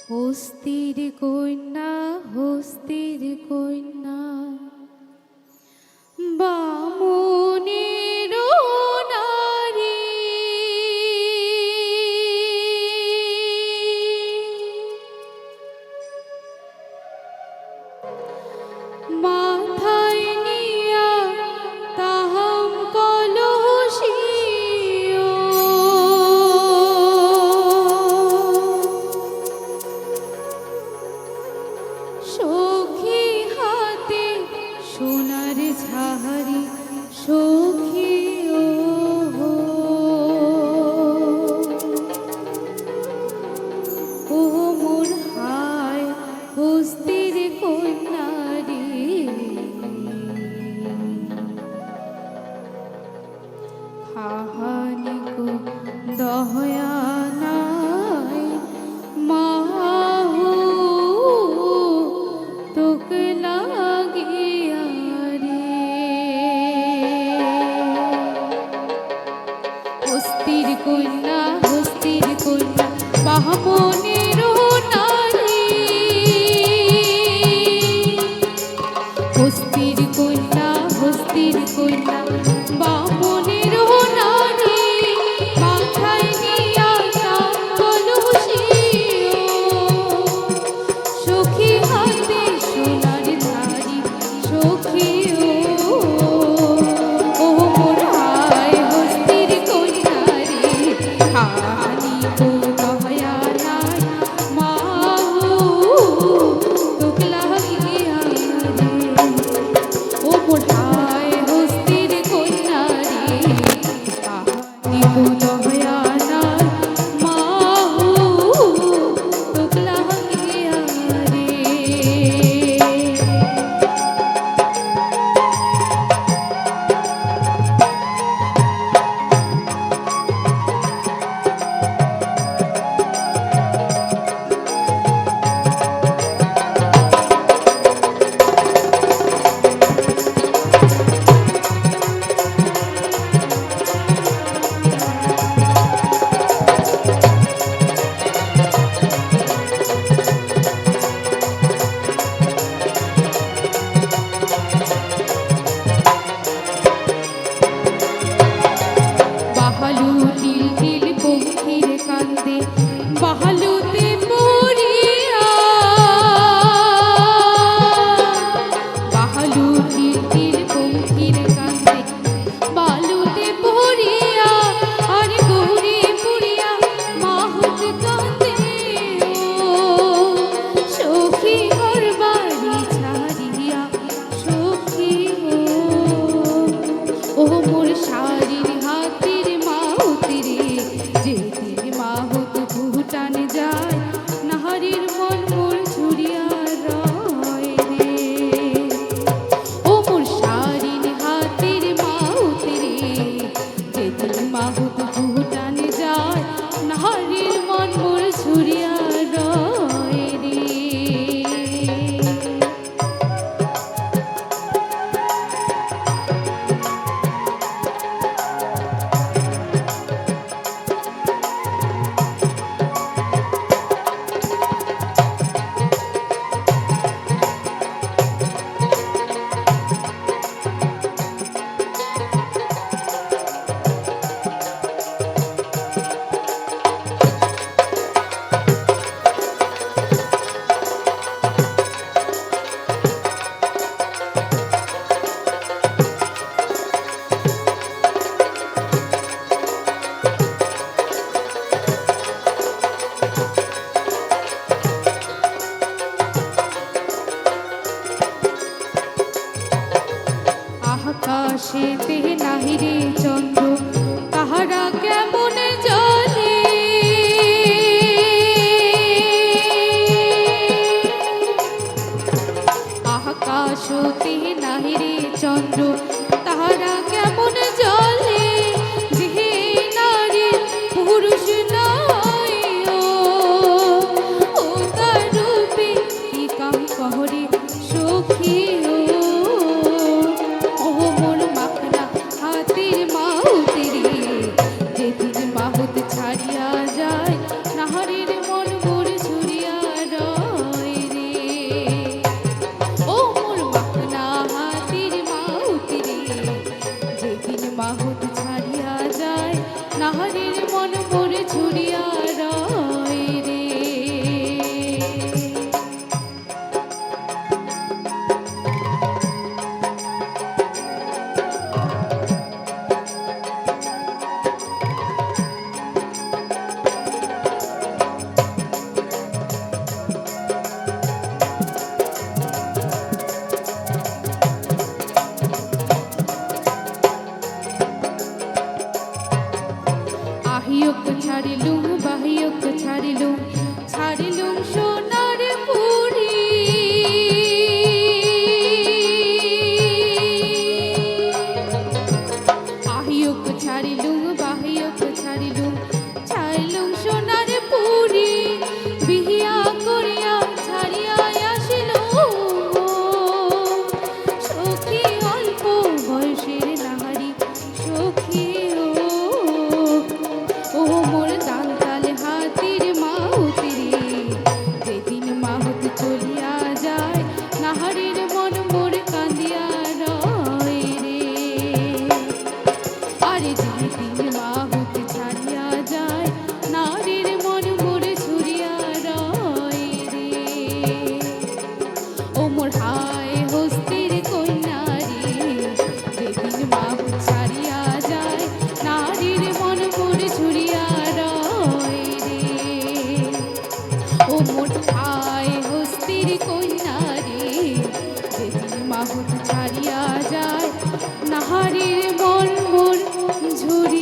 হস্তির কন্যা, হস্তির কন্যা, বামুনের নারী, মাথায় নিয়া তাহাম কলসিও, সখী হাতে সোনার ঝাড়ি, সখী ও মোর হায় হস্তির কন্যা রে, খাহানি কো দয়া নাই মাহু তোক লাগিয়া রে। হস্তির কন্যা, হস্তির কন্যা, বামুনের নারী, হস্তির কন্যা, হস্তির কন্যা, বামুনের নারী, মাথায় নিয়া তাম কলসিও, সখী হাতে সোনার ঝাড়ি, সখী ও মোর হায় হস্তির কন্যা রে, খানি কো দয়া নাই মাহু তোক লাগিয়া রে। ও মোর হায় হস্তির কন্যা রে, খানি কো দয়া নাই মাহু তোক লাগিয়া রে। বাহালু টিল টিল পক্ষীর কান্দে, বাহালুতে পড়িয়া, বাহালু টিল টিল পক্ষীর কান্দে, বালুতে পড়িয়া, আর গৌরে পড়িয়া মাহুত কান্দে ও, সখী ঘর বাড়ি ছাড়িয়া, সখী ও মোর শাড়ির হাতের মাহুতি রে, যেদিন মাহুত ভুটানে যায়, নাহারির মন মোর ঝুরিয়া রয় রে। ও মোর শাড়ির হাতের মাহুতি রে, যেদিন মাহুত ভুটানে যায়, নাহারির মন মোর ঝুরিয়া রয় রে। আকাশেতে নাহি রে চন্দ্র, তাহারা কেমন জ্বলে, আকাশতে নাহি রে চন্দ্র, তাহারা কেমন জ্বলে, যে নারী পুরুষ নাই ও তার রূপে কি কাম কহরে, সখী ও মোর মাখনা হাতের মাহুতি রে, যেদিন মাহুত ছাড়িয়া যায়, নাহারের মন মোর ঝুরিয়া ঝরে